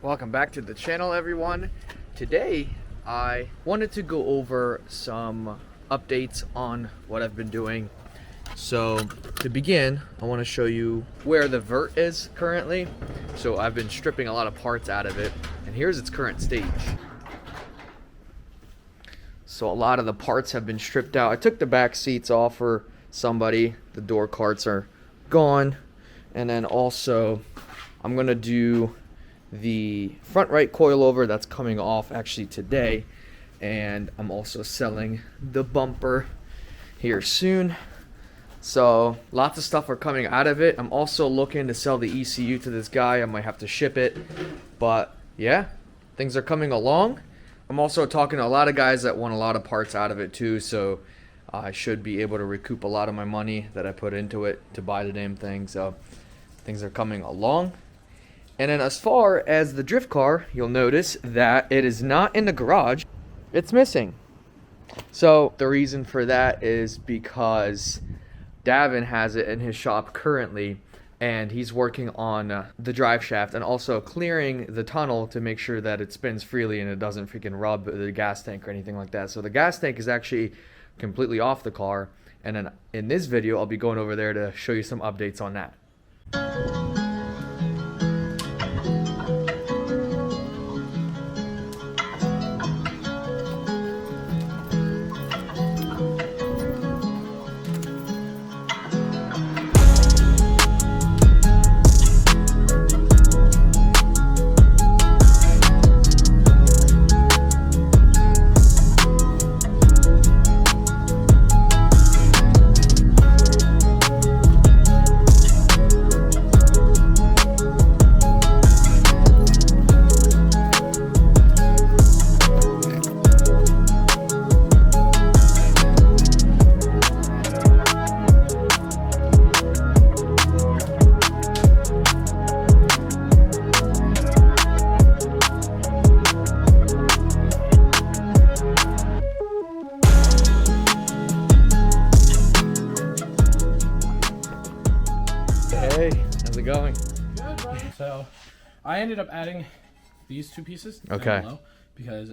Welcome back to the channel, everyone. Today I wanted to go over some updates on what I've been doing. So to begin, I want to show you where the vert is currently. So I've been stripping a lot of parts out of it, and here's its current stage. So a lot of the parts have been stripped out. I took the back seats off for somebody. The door carts are gone. And then also I'm gonna do the front right coilover that's coming off actually today, and I'm also selling the bumper here soon. So lots of stuff are coming out of it. I'm also looking to sell the ECU to this guy. I might have to ship it, but yeah, things are coming along. I'm also talking to a lot of guys that want a lot of parts out of it too, so I should be able to recoup a lot of my money that I put into it to buy the damn thing. So things are coming along. And then as far as the drift car, you'll notice that it is not in the garage. It's missing. So the reason for that is because Davin has it in his shop currently, and he's working on the drive shaft and also clearing the tunnel to make sure that it spins freely and it doesn't freaking rub the gas tank or anything like that. So the gas tank is actually completely off the car. And then in this video, I'll be going over there to show you some updates on that. Hey, how's it going? Good, bro. So, I ended up adding these two pieces down Okay. below because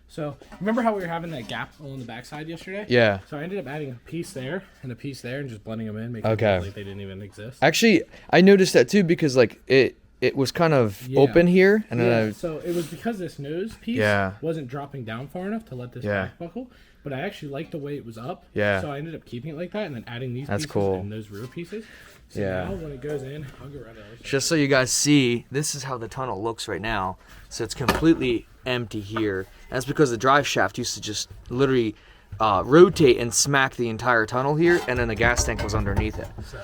So, remember how we were having that gap along the backside yesterday? Yeah. So I ended up adding a piece there and a piece there and just blending them in, making Okay. it look like they didn't even exist. Actually, I noticed that too because like it was kind of open here, and then So it was because this nose piece wasn't dropping down far enough to let this back buckle. But I actually liked the way it was up. Yeah. So I ended up keeping it like that and then adding these That's pieces cool. and those rear pieces. So Yeah. now when it goes in, I'll get rid of those. just so you guys see, this is how the tunnel looks right now. So it's completely empty here. That's because the drive shaft used to just literally rotate and smack the entire tunnel here, and then the gas tank was underneath it. So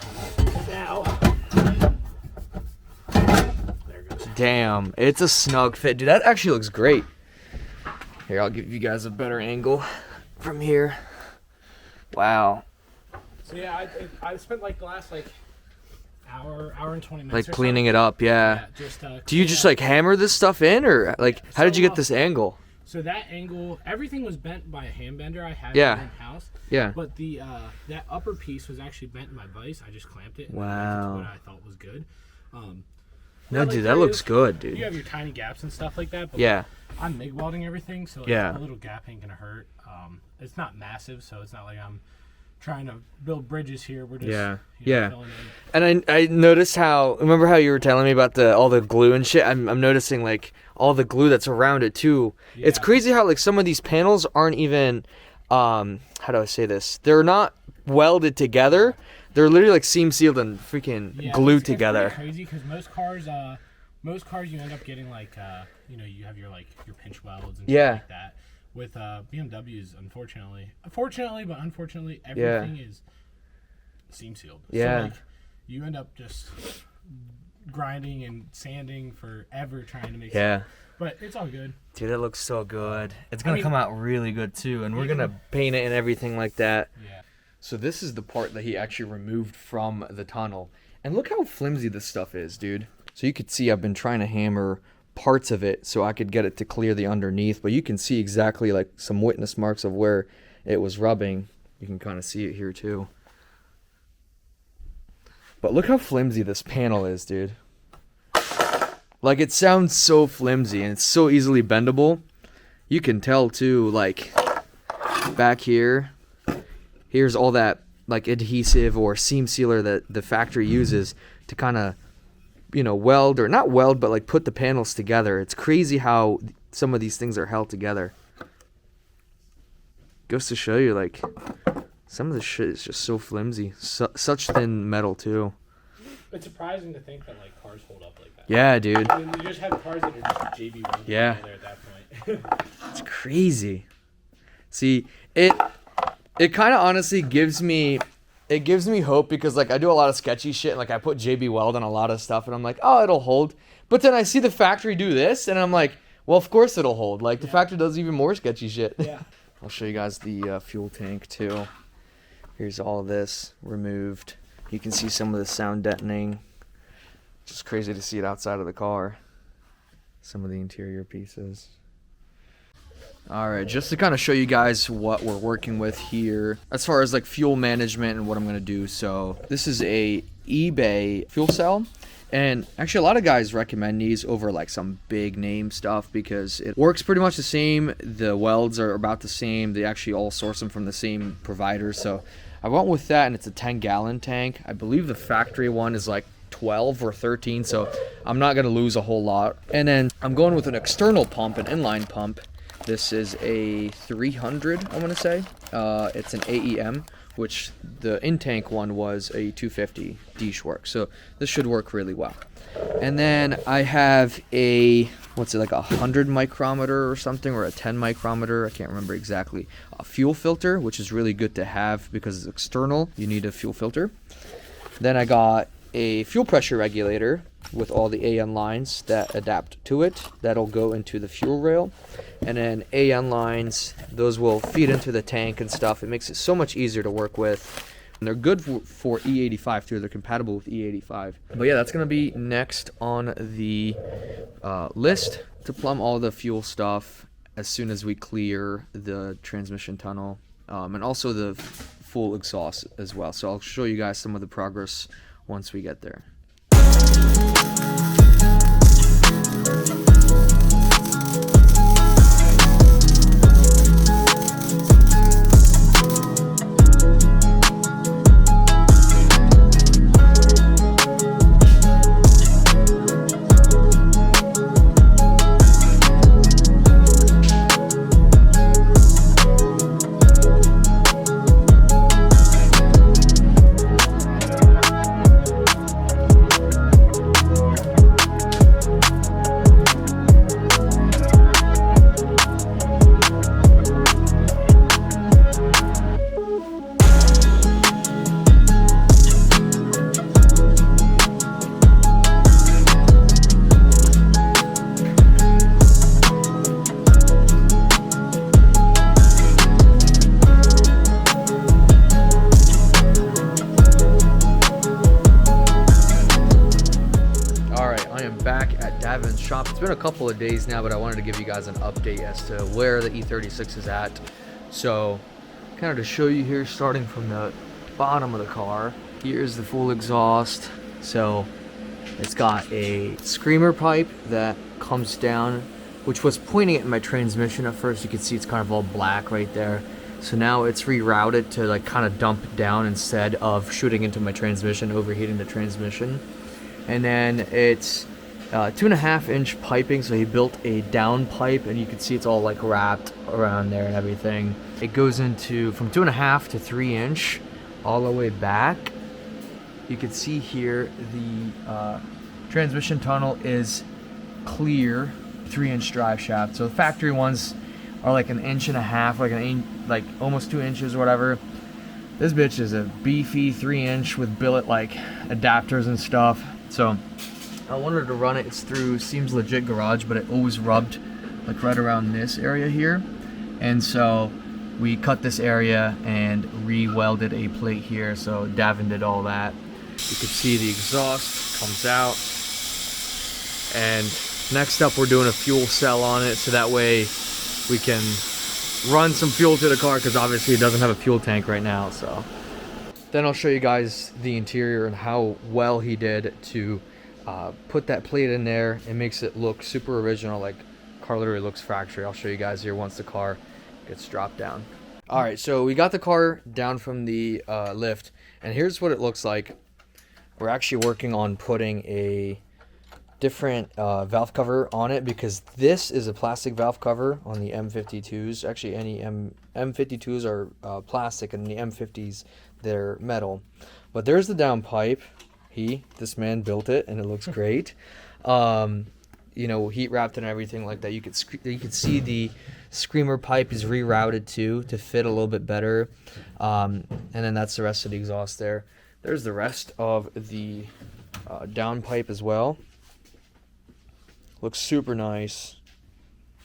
now, there it goes. Damn, it's a snug fit. Dude, that actually looks great. Here, I'll give you guys a better angle from here. Wow. So yeah, I spent like the last hour and 20 minutes. Like or cleaning so. it up, yeah. Just, Do you just like hammer this stuff in, or like how did you get this angle? So that angle, everything was bent by a hand bender I had Yeah. in house. Yeah. But the that upper piece was actually bent in my vise. I just clamped it. And Wow. what I thought was good. No, like dude, there that looks is- good, You dude. have your tiny gaps and stuff like that. But Yeah. I'm MIG welding everything, so Yeah. a little gap ain't gonna hurt. It's not massive, so it's not like I'm trying to build bridges here. We're just filling in. And I noticed how, remember how you were telling me about all the glue and shit? I'm noticing like all the glue that's around it too. It's Yeah. crazy how like some of these panels aren't even how do I say this? They're not welded together. They're literally like seam sealed and freaking glued together. It's crazy because most cars you end up getting like you have your pinch welds and shit like that. With BMWs, unfortunately, everything is seam sealed. Yeah. So, like, you end up just grinding and sanding forever trying to make Yeah. But it's all good. Dude, it looks so good. It's gonna come out really good too, and we're gonna paint it and everything like that. Yeah. So this is the part that he actually removed from the tunnel. And look how flimsy this stuff is, dude. So you could see I've been trying to hammer parts of it so I could get it to clear the underneath, but you can see exactly like some witness marks of where it was rubbing. You can kind of see it here too. But look how flimsy this panel is, dude. Like, it sounds so flimsy and it's so easily bendable. You can tell too, like, back here, here's all that like adhesive or seam sealer that the factory uses to kind of, you know, weld, or not weld, but like put the panels together. It's crazy how some of these things are held together. Goes to show you, like, some of the shit is just so flimsy. Such thin metal too. It's surprising to think that like cars hold up like that. Yeah, dude. I mean, you just have cars that are just JB welded Yeah. together at that point. It's crazy. See, it kind of honestly gives me hope, because like I do a lot of sketchy shit, and like I put JB Weld on a lot of stuff and I'm like, oh, it'll hold. But then I see the factory do this and I'm like, well, of course it'll hold. Like, the factory does even more sketchy shit. Yeah. I'll show you guys the fuel tank too. Here's all of this removed. You can see some of the sound deadening. Just crazy to see it outside of the car. Some of the interior pieces. Alright, just to kind of show you guys what we're working with here as far as like fuel management and what I'm going to do. So this is a eBay fuel cell, and actually a lot of guys recommend these over like some big name stuff because it works pretty much the same. The welds are about the same. They actually all source them from the same provider. So I went with that, and it's a 10-gallon tank. I believe the factory one is like 12 or 13, so I'm not going to lose a whole lot. And then I'm going with an external pump, an inline pump. This is a 300, I want to say. It's an AEM, which the in-tank one was a 250 D-Schwark. So this should work really well. And then I have a, what's it, like a 100 micrometer or something, or a 10 micrometer, I can't remember exactly. A fuel filter, which is really good to have because it's external. You need a fuel filter. Then I got a fuel pressure regulator with all the AN lines that adapt to it. That'll go into the fuel rail. And then AN lines, those will feed into the tank and stuff. It makes it so much easier to work with. And they're good for E85 too. They're compatible with E85. But yeah, that's going to be next on the list, to plumb all the fuel stuff as soon as we clear the transmission tunnel. And also the full exhaust as well. So I'll show you guys some of the progress once we get there. Shop. It's been a couple of days now, but I wanted to give you guys an update as to where the E36 is at. So kind of to show you here, starting from the bottom of the car, here's the full exhaust. So it's got a screamer pipe that comes down, which was pointing at my transmission at first. You can see it's kind of all black right there. So now it's rerouted to like kind of dump down instead of shooting into my transmission, overheating the transmission. And then it's 2.5 inch piping, so he built a down pipe, and you can see it's all like wrapped around there and everything. It goes into from 2.5 to 3 inch all the way back. You can see here the transmission tunnel is clear 3 inch drive shaft. So the factory ones are like 1.5 inches, like almost 2 inches or whatever. This bitch is a beefy 3 inch with billet like adapters and stuff. So I wanted to run it. It's through Seems Legit Garage, but it always rubbed like right around this area here. And so we cut this area and re-welded a plate here. So Davin did all that. You can see the exhaust comes out. And next up, we're doing a fuel cell on it, so that way we can run some fuel to the car, because obviously it doesn't have a fuel tank right now. So then I'll show you guys the interior and how well he did to put that plate in there. It makes it look super original, like car literally looks factory. I'll show you guys here once the car gets dropped down. All right, so we got the car down from the lift, and here's what it looks like. We're actually working on putting a different valve cover on it, because this is a plastic valve cover on the M52s. Actually, any M52s are plastic, and the M50s, they're metal. But there's the downpipe. This man built it, and it looks great. You know, heat wrapped and everything like that. You could see the screamer pipe is rerouted too to fit a little bit better. And then that's the rest of the exhaust there. There's the rest of the downpipe as well. Looks super nice.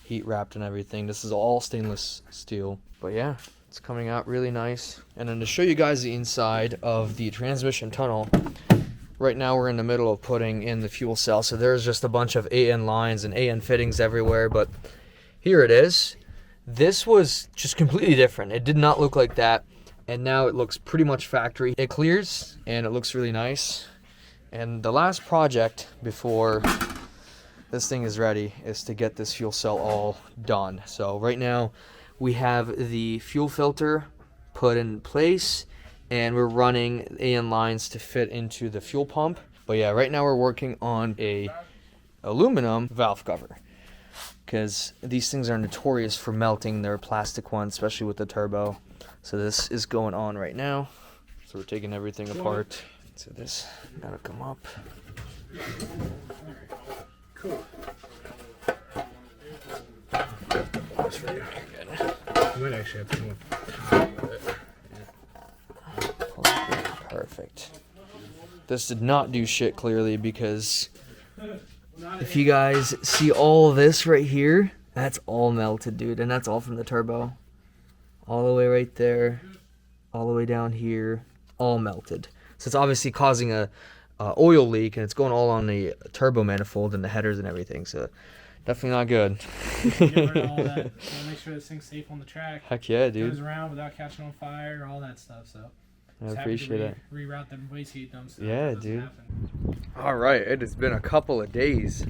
Heat wrapped and everything. This is all stainless steel. But yeah, it's coming out really nice. And then to show you guys the inside of the transmission tunnel, right now we're in the middle of putting in the fuel cell. So there's just a bunch of AN lines and AN fittings everywhere. But here it is. This was just completely different. It did not look like that. And now it looks pretty much factory. It clears and it looks really nice. And the last project before this thing is ready is to get this fuel cell all done. So right now we have the fuel filter put in place, and we're running AN lines to fit into the fuel pump. But yeah, right now we're working on a aluminum valve cover, because these things are notorious for melting. They're plastic ones, especially with the turbo. So this is going on right now. So we're taking everything apart. So this gotta come up. Cool. That's for you. You might actually have to come up with it. Perfect. This did not do shit clearly, because if you guys see all of this right here, that's all melted, dude. And that's all from the turbo. All the way right there, all the way down here, all melted. So it's obviously causing a oil leak, and it's going all on the turbo manifold and the headers and everything. So definitely not good. Get rid of all that. Gotta make sure this thing's safe on the track. Heck yeah, dude. Goes around without catching on fire, all that stuff. So I appreciate it. Reroute them waste heat dumps. Yeah, dude. All right, it has been a couple of days.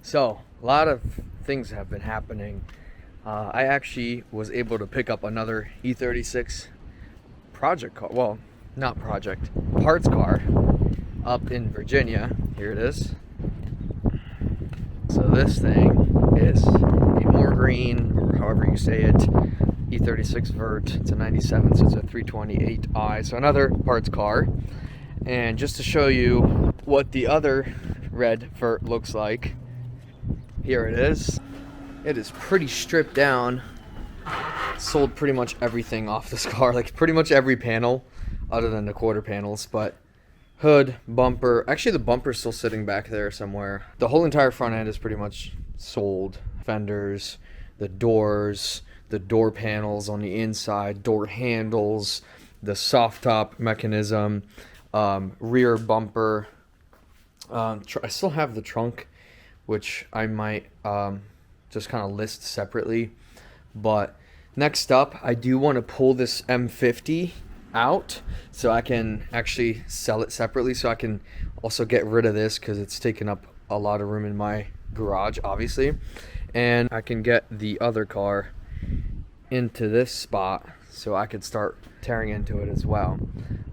So a lot of things have been happening. I actually was able to pick up another E36 project car. Well, not project, parts car up in Virginia. Here it is. So this thing is a more green, or however you say it, E36 Vert. It's a 97, so it's a 328i. So another parts car. And just to show you what the other red Vert looks like, here it is. It is pretty stripped down. Sold pretty much everything off this car, like pretty much every panel other than the quarter panels. But hood, bumper, actually the bumper's still sitting back there somewhere. The whole entire front end is pretty much sold. Fenders, the doors, the door panels on the inside, door handles, the soft top mechanism, rear bumper. I still have the trunk, which I might just kind of list separately. But next up, I do want to pull this M50 out so I can actually sell it separately, so I can also get rid of this because it's taking up a lot of room in my garage, obviously. And I can get the other car into this spot so I could start tearing into it as well.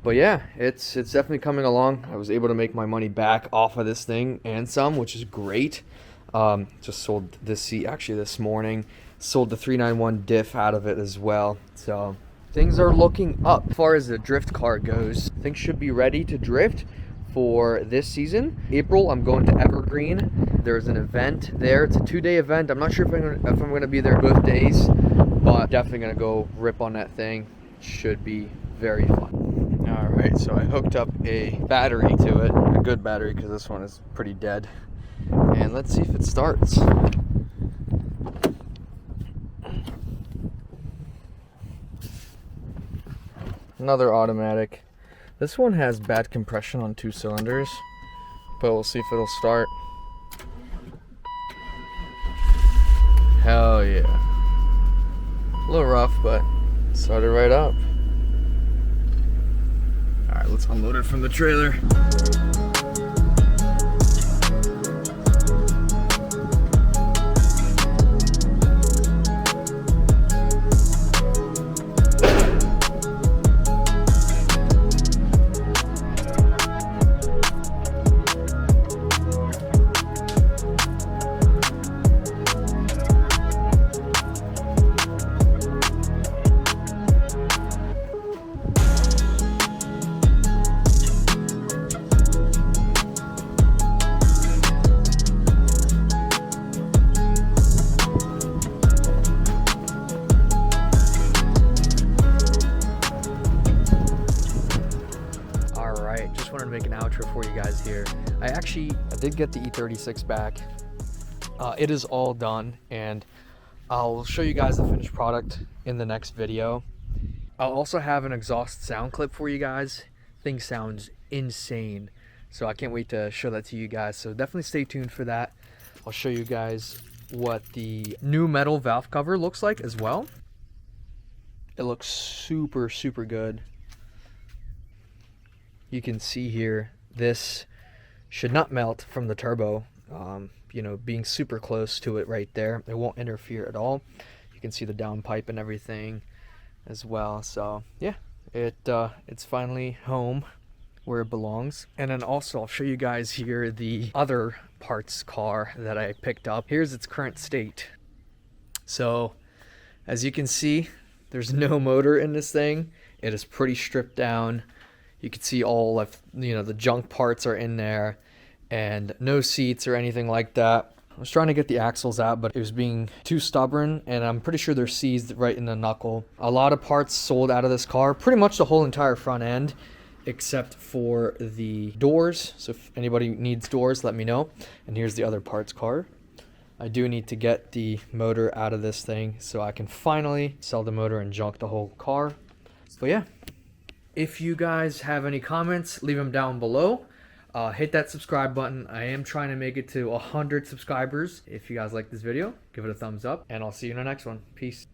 But yeah, it's definitely coming along. I was able to make my money back off of this thing and some, which is great. Just sold this seat actually this morning. Sold the 391 diff out of it as well. So things are looking up. As far as the drift car goes, things should be ready to drift for this season. April, I'm going to Evergreen. There's an event there. It's a 2-day event. I'm not sure if I'm going to be there both days, but definitely going to go rip on that thing. Should be very fun. All right, so I hooked up a battery to it, a good battery, because this one is pretty dead. And let's see if it starts. Another automatic. This one has bad compression on 2 cylinders, but we'll see if it'll start. Hell yeah. A little rough, but it started right up. Alright, let's unload it from the trailer. sheet. I did get the E36 back. It is all done, and I'll show you guys the finished product in the next video. I'll also have an exhaust sound clip for you guys. Thing sounds insane, so I can't wait to show that to you guys, so definitely stay tuned for that. I'll show you guys what the new metal valve cover looks like as well. It looks super good. You can see here, this should not melt from the turbo. You know, being super close to it right there, it won't interfere at all. You can see the downpipe and everything as well. So yeah, it's finally home where it belongs. And then also I'll show you guys here the other parts car that I picked up. Here's its current state. So as you can see, there's no motor in this thing. It is pretty stripped down. You can see all of, you know, the junk parts are in there, and no seats or anything like that. I was trying to get the axles out, but it was being too stubborn, and I'm pretty sure they're seized right in the knuckle. A lot of parts sold out of this car, pretty much the whole entire front end, except for the doors. So if anybody needs doors, let me know. And here's the other parts car. I do need to get the motor out of this thing so I can finally sell the motor and junk the whole car. But yeah, if you guys have any comments, leave them down below. Hit that subscribe button. I am trying to make it to 100 subscribers. If you guys like this video, give it a thumbs up, and I'll see you in the next one. Peace.